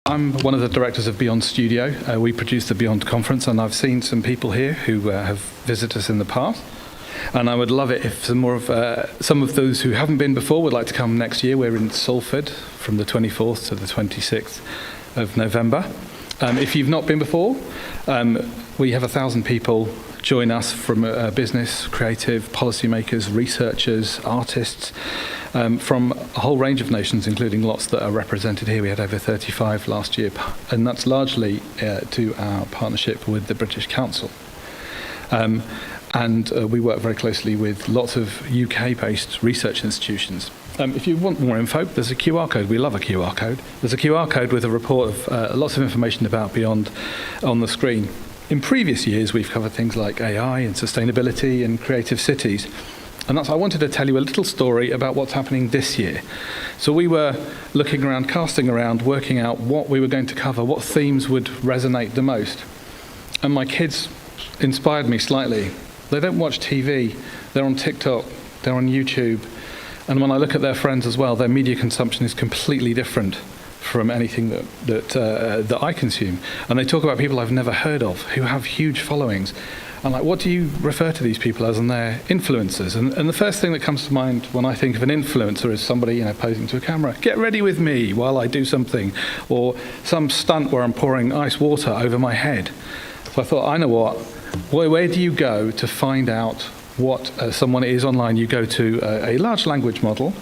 I'm one of the directors of Beyond Studio. We produce the Beyond conference, and I've seen some people here who have visited us in the past. And I would love it if some of those who haven't been before would like to come next year. We're in Salford from the 24th to the 26th of November. If you've not been before, we have 1,000 people join us from business, creative, policymakers, researchers, artists, from a whole range of nations, including lots that are represented here. We had over 35 last year, and that's largely to our partnership with the British Council. And we work very closely with lots of UK-based research institutions. If you want more info, there's a QR code. We love a QR code. There's a QR code with a report of lots of information about Beyond on the screen. In previous years, we've covered things like AI and sustainability and creative cities. And I wanted to tell you a little story about what's happening this year. So we were looking around, casting around, working out what we were going to cover, what themes would resonate the most. And my kids inspired me slightly. They don't watch TV. They're on TikTok. They're on YouTube. And when I look at their friends as well, their media consumption is completely different from anything that I consume. And they talk about people I've never heard of who have huge followings. And like, what do you refer to these people as? And they're influencers. And the first thing that comes to mind when I think of an influencer is somebody, posing to a camera. Get ready with me while I do something, or some stunt where I'm pouring ice water over my head. So I thought, I know what. Where do you go to find out what someone is online? You go to a large language model,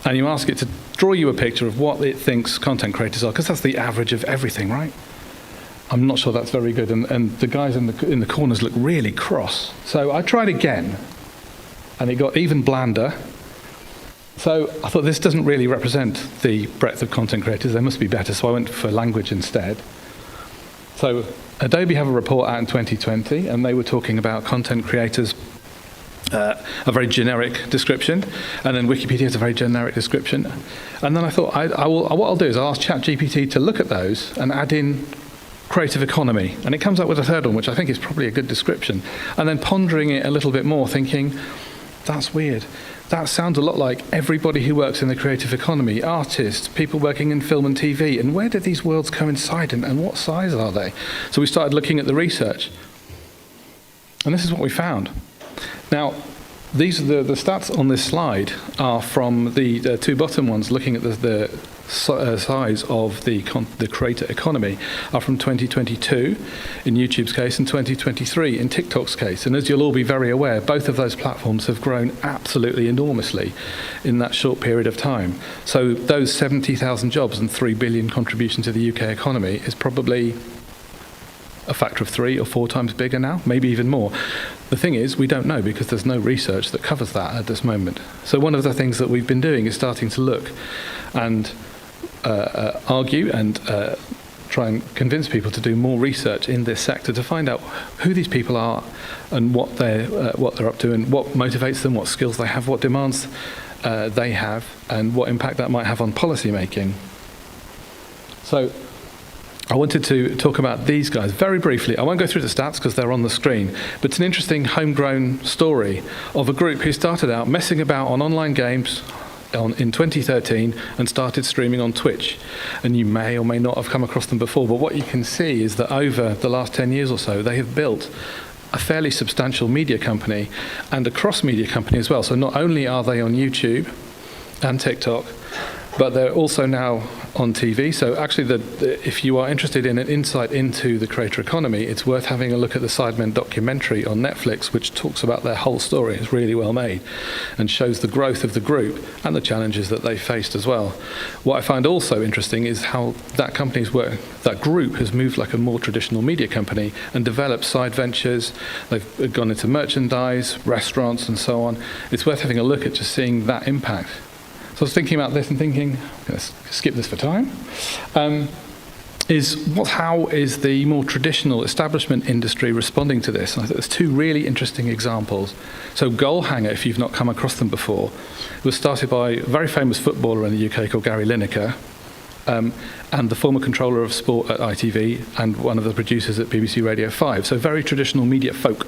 and you ask it to draw you a picture of what it thinks content creators are, because that's the average of everything, right? I'm not sure that's very good, and the guys in the corners look really cross. So I tried again, and it got even blander. So I thought this doesn't really represent the breadth of content creators. There must be better, so I went for language instead. So Adobe have a report out in 2020, and they were talking about content creators, a very generic description, and then Wikipedia has a very generic description. And then I thought, what I'll do is I'll ask ChatGPT to look at those and add in creative economy, and it comes up with a third one, which I think is probably a good description. And then pondering it a little bit more, thinking, that's weird. That sounds a lot like everybody who works in the creative economy, artists, people working in film and TV, and where do these worlds coincide, and what size are they? So we started looking at the research, and this is what we found. Now, these are the stats on this slide are from the two bottom ones, looking at the size of the creator economy, are from 2022 in YouTube's case and 2023 in TikTok's case. And as you'll all be very aware, both of those platforms have grown absolutely enormously in that short period of time. So those 70,000 jobs and 3 billion contribution to the UK economy is probably a factor of 3 or 4 times bigger now, maybe even more. The thing is, we don't know, because there's no research that covers that at this moment. So one of the things that we've been doing is starting to look and argue and try and convince people to do more research in this sector to find out who these people are and what they're up to and what motivates them, what skills they have, what demands they have, and what impact that might have on policy making. So I wanted to talk about these guys very briefly. I won't go through the stats because they're on the screen, but it's an interesting homegrown story of a group who started out messing about on online games in 2013 and started streaming on Twitch. And you may or may not have come across them before, but what you can see is that over the last 10 years or so, they have built a fairly substantial media company and a cross-media company as well. So not only are they on YouTube and TikTok, but they're also now on TV. So actually, if you are interested in an insight into the creator economy, it's worth having a look at the Sidemen documentary on Netflix, which talks about their whole story. It's really well made and shows the growth of the group and the challenges that they faced as well. What I find also interesting is how that group has moved like a more traditional media company and developed side ventures. They've gone into merchandise, restaurants, and so on. It's worth having a look at just seeing that impact. So I was thinking about this and thinking, let's skip this for time, how is the more traditional establishment industry responding to this? And I think there's 2 really interesting examples. So Goalhanger, if you've not come across them before, was started by a very famous footballer in the UK called Gary Lineker, and the former controller of sport at ITV and one of the producers at BBC Radio 5. So very traditional media folk.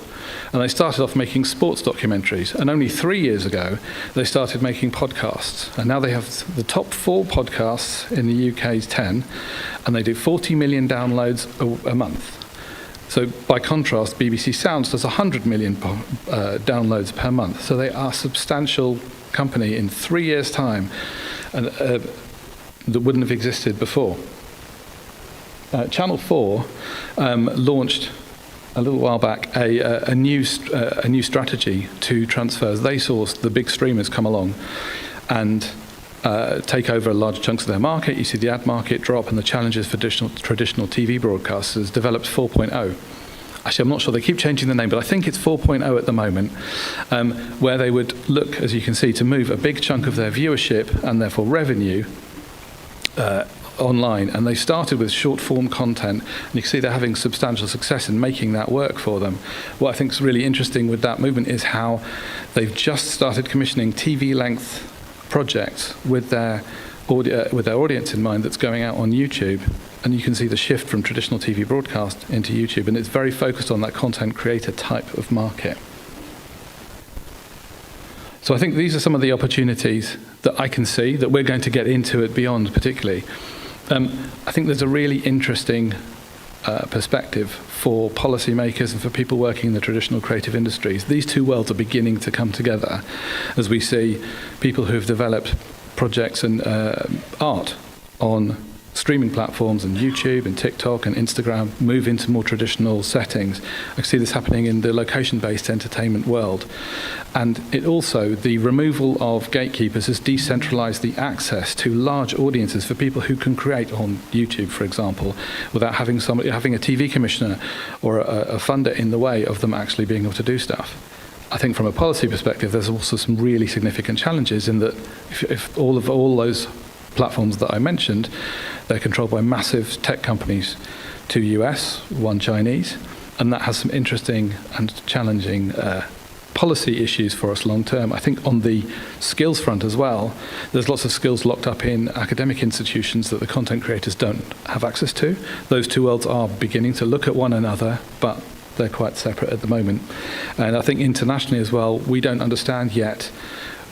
And they started off making sports documentaries. And only 3 years ago, they started making podcasts. And now they have the top 4 podcasts in the UK's 10, and they do 40 million downloads a month. So by contrast, BBC Sounds does 100 million downloads per month. So they are a substantial company in 3 years' time, and that wouldn't have existed before. Channel 4 launched a little while back a new strategy to transfers. They saw the big streamers come along and take over large chunks of their market. You see the ad market drop, and the challenges for traditional TV broadcasters developed 4.0. Actually, I'm not sure, they keep changing the name, but I think it's 4.0 at the moment, where they would look, as you can see, to move a big chunk of their viewership and therefore revenue online. And they started with short form content, and you can see they're having substantial success in making that work for them. What I think is really interesting with that movement is how they've just started commissioning TV length projects with their audience in mind that's going out on YouTube. And you can see the shift from traditional TV broadcast into YouTube, and it's very focused on that content creator type of market. So I think these are some of the opportunities that I can see that we're going to get into at Beyond particularly. I think there's a really interesting perspective for policymakers and for people working in the traditional creative industries. These two worlds are beginning to come together as we see people who have developed projects and art on streaming platforms and YouTube and TikTok and Instagram move into more traditional settings. I see this happening in the location-based entertainment world. And it also, the removal of gatekeepers has decentralized the access to large audiences for people who can create on YouTube, for example, without having a TV commissioner or a funder in the way of them actually being able to do stuff. I think from a policy perspective, there's also some really significant challenges in that if all those platforms that I mentioned, they're controlled by massive tech companies, 2 US, 1 Chinese, and that has some interesting and challenging policy issues for us long term. I think on the skills front as well, there's lots of skills locked up in academic institutions that the content creators don't have access to. Those two worlds are beginning to look at one another, but they're quite separate at the moment. And I think internationally as well, we don't understand yet.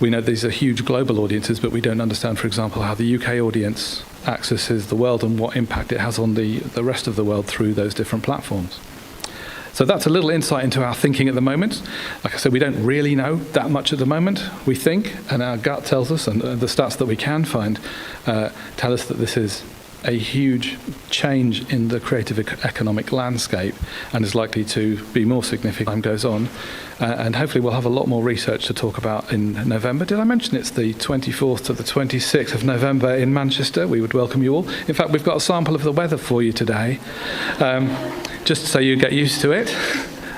We know these are huge global audiences, but we don't understand, for example, how the UK audience accesses the world and what impact it has on the rest of the world through those different platforms. So that's a little insight into our thinking at the moment. Like I said, we don't really know that much at the moment. We think, and our gut tells us, and the stats that we can find tell us that this is a huge change in the creative economic landscape and is likely to be more significant as time goes on. And hopefully we'll have a lot more research to talk about in November. Did I mention it's the 24th to the 26th of November in Manchester? We would welcome you all. In fact, we've got a sample of the weather for you today, just so you get used to it.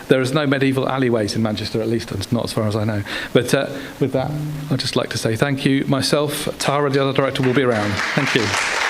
There is no medieval alleyways in Manchester, at least not as far as I know. But with that, I'd just like to say thank you. Myself, Tara, the other director, will be around. Thank you.